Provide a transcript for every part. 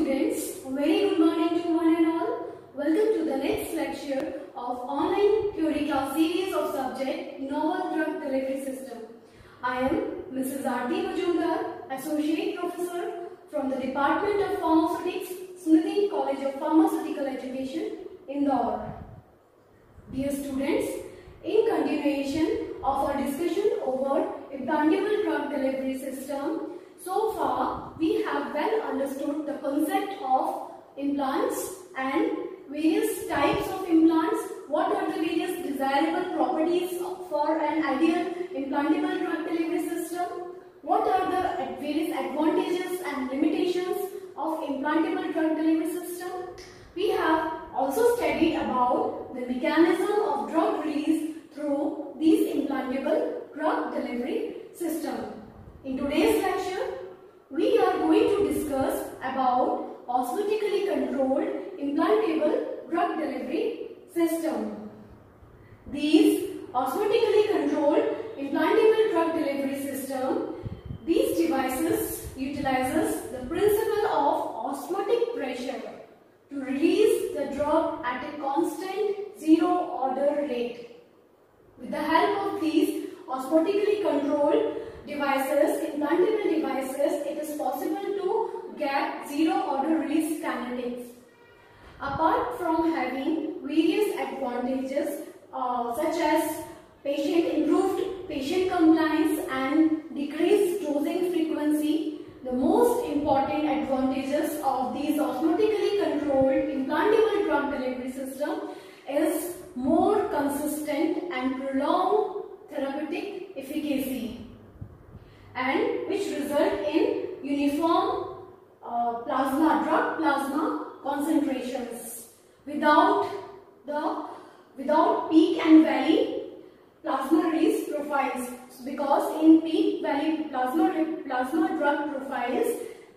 students, a very good morning to one and all. Welcome to the next lecture of online theory class series of subject Novel Drug Delivery System. I am Mrs. Aarti Majumdar, Associate Professor from the Department of Pharmaceutics, Smriti College of Pharmaceutical Education, Indore. Dear students, in continuation of our discussion over implantable drug delivery system, so far we have well understood the concept of implants and various types of implants, what are the various desirable properties for an ideal implantable drug delivery system, what are the various advantages and limitations of implantable drug delivery system. We have also studied about the mechanism of drug release through these implantable drug delivery system. In today's lecture, we are going to discuss about osmotically controlled implantable drug delivery system. These osmotically controlled implantable drug delivery system, these devices utilizes the principle of osmotic pressure to release the drug at a constant zero order rate. With the help of these osmotically controlled devices, implantable devices, it is possible to get zero order release kinetics. Apart from having various advantages such as improved patient compliance and decreased dosing frequency, the most important advantages of these osmotically controlled implantable drug delivery system is more consistent and prolonged therapeutic efficacy, and which result in uniform drug plasma concentrations without peak and valley plasma release profiles, because in peak valley plasma drug profiles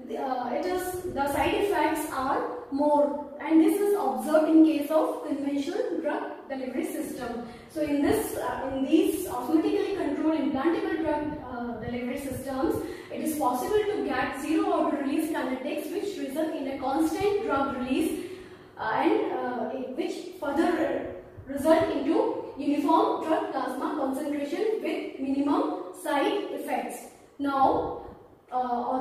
the side effects are more, and this is observed in case of conventional drug delivery system. So in these osmotically controlled implantable drug delivery systems, it is possible to get zero order release kinetics which result in a constant drug release and which further result into uniform drug plasma concentration with minimum side effects. Now,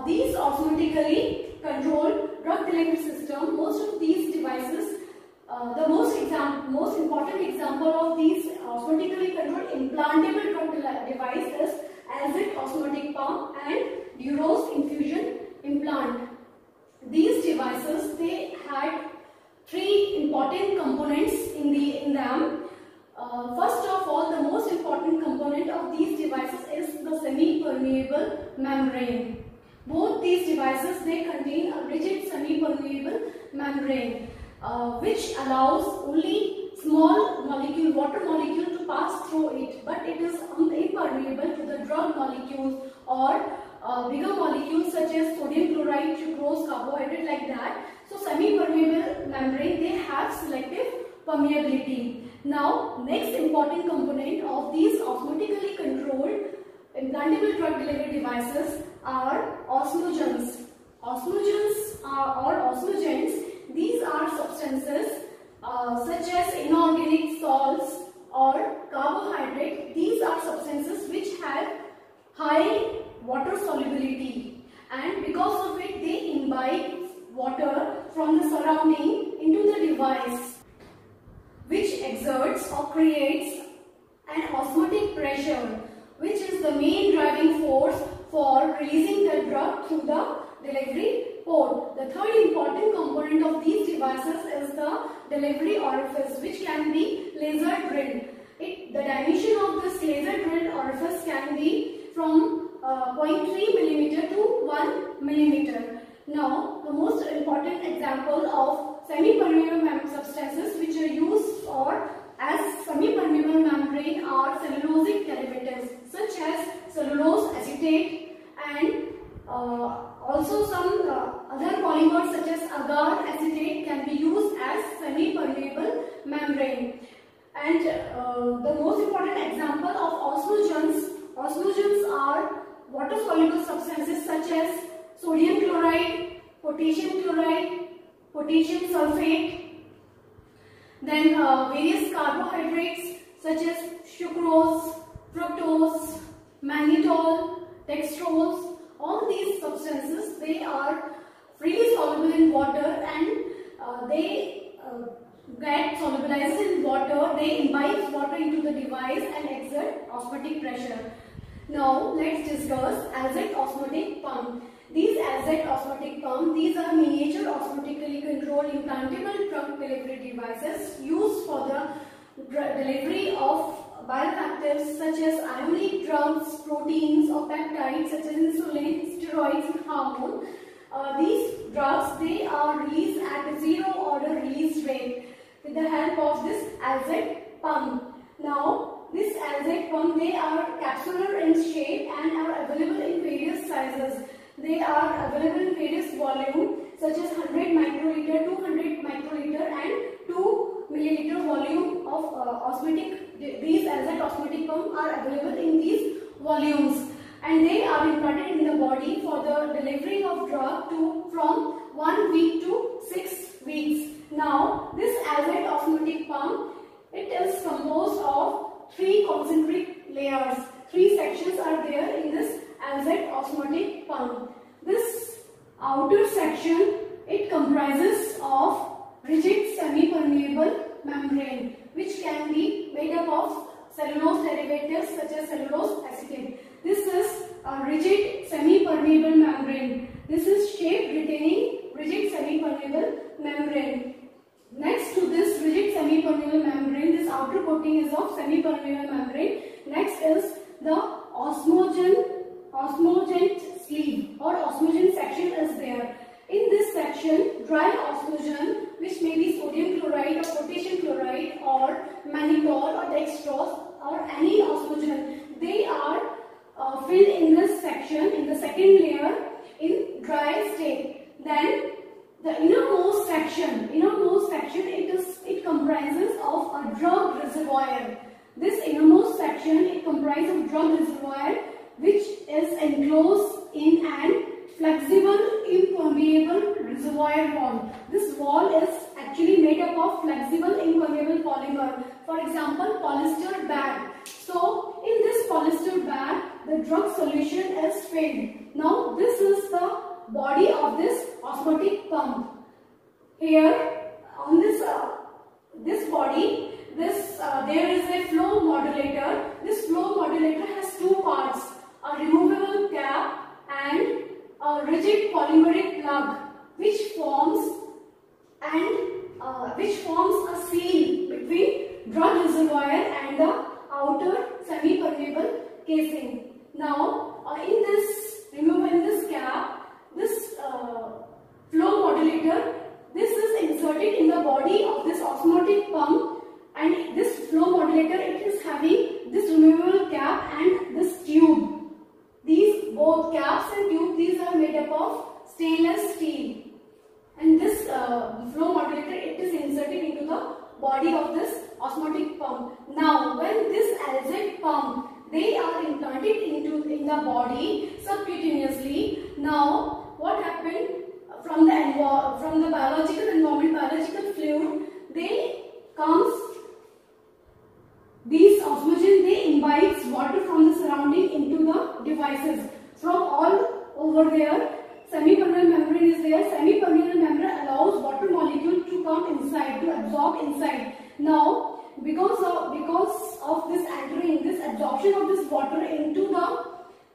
these osmotically controlled drug delivery system, most of these devices, the most important example of these osmotically controlled implantable drug device is Azit osmotic pump and Duros infusion implant. These devices, they had three important components in them. First of all, the most important component of these devices is the semi-permeable membrane. Both these devices, they contain a rigid semi-permeable membrane which allows only small molecule, water molecule to pass through it, but it is impermeable to the drug molecules or bigger molecules such as sodium chloride, sucrose, carbohydrate, like that. So semi-permeable membrane, they have selective permeability. Now, next important component of these osmotically controlled implantable drug delivery devices are osmogens. Osmogens or osmogens, these are substances such as inorganic salts or carbohydrate. These are substances which have high water solubility, and because of it they imbibe water from the surrounding into the device, which exerts or creates an osmotic pressure, which is the main driving force for releasing the drug through the delivery port. The third important component of these devices is the delivery orifice, which can be laser drilled. The dimension of this laser drilled orifice can be from 0.3 mm to 1 mm. Now, the most important example of semi-permeable substances which are used as semi-permeable membrane are cellulosic derivatives such as cellulose acetate, and also some other polymers such as agar acetate can be used as semi-permeable membrane. And the most important example of osmogens are water soluble substances such as sodium chloride, potassium chloride, potassium sulfate, then various carbohydrates such as sucrose, fructose, mannitol, dextrose. All these substances, they are freely soluble in water, and they get solubilized in water. They imbibe water into the device and exert osmotic pressure. Now let's discuss azide osmotic pump. These azide osmotic pump, these are miniature osmotically controlled implantable drug delivery devices used for the delivery of bioactives such as ionic drugs, proteins or peptides such as insulin, steroids and hormone. These drugs, they are released at a zero order release rate with the help of this azide pump. Now this azide pump, they are capsular in shape and are available in various sizes. They are available in various volume such as 100 microliter, 200 microliter and 2 milliliter volume of osmotic. These azide osmotic pump are available in these volumes, and they are implanted in the body for the delivery of drug from 1 week to 6 weeks. Now this azide osmotic pump, it is composed of 3 concentric layers. 3 sections are there in this azide osmotic pump. This outer section, it comprises of rigid semi-permeable membrane which can be made up of cellulose derivatives such as cellulose acetate. This is a rigid semi-permeable membrane. This is shape retaining rigid semi-permeable membrane. Next to this rigid semi-permeable membrane, this outer coating is of semi-permeable membrane. Next is the osmogen sleeve or osmogen section is there. In this section, dry osmogen, which may be sodium chloride or potassium chloride or mannitol or dextrose or any osmogen, they are filled in this section, in the second layer, in dry state. Then the innermost section, it comprises of a drug reservoir. This innermost section, it comprises of drug reservoir which is enclosed in an flexible impermeable reservoir wall. This wall is actually made up of flexible impermeable polymer. For example, polyester bag. So in this polyester bag, the drug solution is filled. Now this is the body of this osmotic pump. Here on this body, there is a flow modulator. This flow modulator has 2 parts: a removable cap and a rigid polymeric plug, which forms a seal between drug reservoir and the outer semi-permeable casing. Now, in this cap, this flow modulator, this is inserted in the body of this osmotic pump, and this flow modulator, it is having this removable cap and this tube. These both caps and tube, these are made up of stainless steel, and this flow modulator, it is inserted into the body of this osmotic pump. Now when this azide pump, they are implanted in the body subcutaneously. Now what happened from the biological environment, biological fluid, these osmogen, they imbibes water from the surrounding into the devices. From all over there, semi-permeable membrane is there. Semi-permeable membrane allows water molecule to come inside, to absorb inside. Now, because of this entering, this absorption of this water into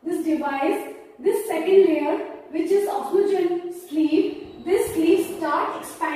this device, this second layer, which is osmogen sleeve, this sleeve start expanding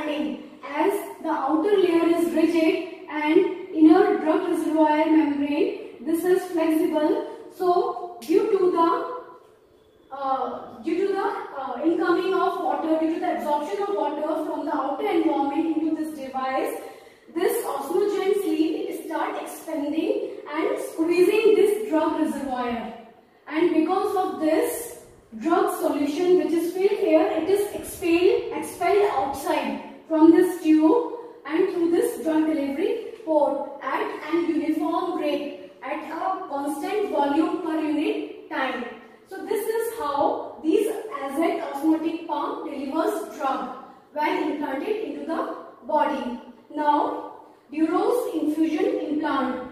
when implanted into the body. Now, Duros infusion implant.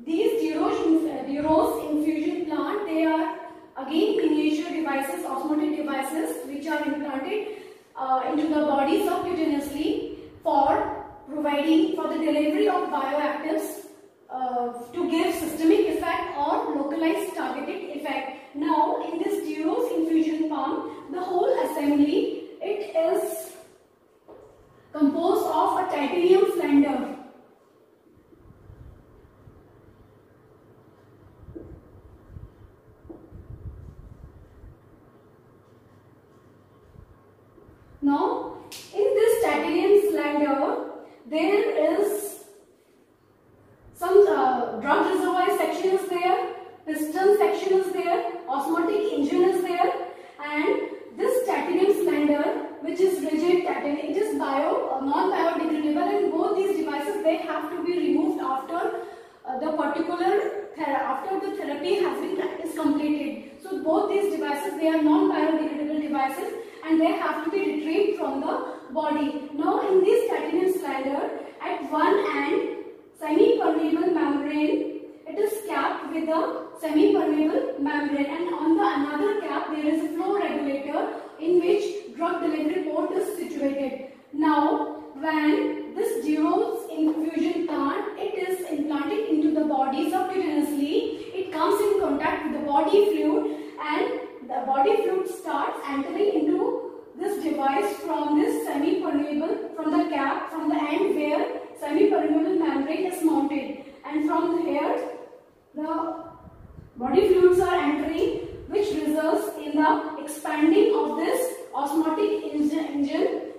These Duros infusion plant, they are again miniature devices, osmotic devices, which are implanted into the body subcutaneously for the delivery of bioactives to give systemic effect or localized targeted effect. Now, in this Duros infusion pump, the whole assembly, it is composed of a titanium cylinder. Now, in this titanium cylinder, there is some drug reservoir section is there, piston section is there, osmotic engine is there, and this titanium cylinder, which is rigid titanium, it is non-biodegradable, and both these devices, they have to be removed after after the therapy is completed. So both these devices, they are non-biodegradable devices, and they have to be retrieved from the body. Now, in this titanium cylinder, at one end, semi-permeable membrane, it is capped with a semi-permeable membrane, and on the another cap there is a flow regulator in which drug delivery port is situated. Now, when this Duros infusion plant, it is implanted into the body subcutaneously, it comes in contact with the body fluid, and the body fluid starts entering into this device from this semi-permeable, from the cap, from the end where semi-permeable membrane is mounted, and from here the body fluids are entering, which results in the expanding of this osmotic engine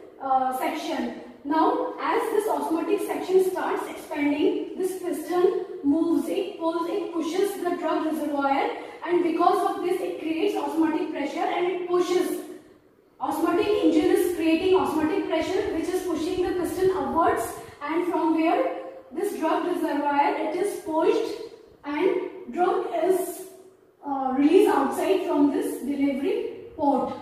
section. Now, as this osmotic section starts expanding, this piston moves, it pulls, it pushes the drug reservoir, and because of this it creates osmotic pressure and it pushes. Osmotic engine is creating osmotic pressure which is pushing the piston upwards, and from where this drug reservoir, it is pushed and drug is released outside from this delivery port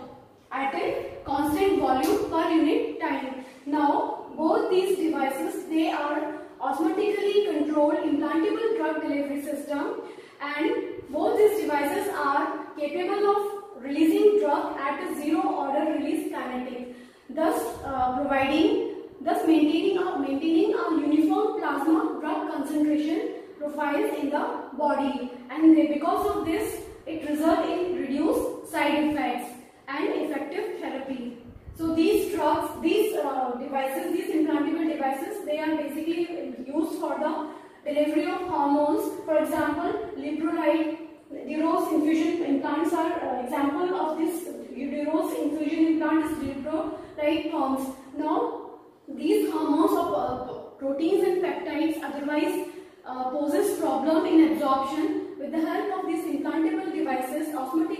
at a constant volume per unit time. Now, both these devices, they are osmotically controlled implantable drug delivery system, and both these devices are capable of releasing drug at a zero order release kinetic, thus maintaining a uniform plasma drug concentration profiles in the body, and because of this it results in reduced side effects and effective therapy. So these drugs, these devices, these implantable devices, they are basically used for the delivery of hormones. For example, Leuprolide, Duros infusion implants are example of this. Duros infusion implant is Leuprolide pumps. Now, these hormones of proteins and peptides otherwise poses problem in absorption. With the help of these implantable devices, osmotic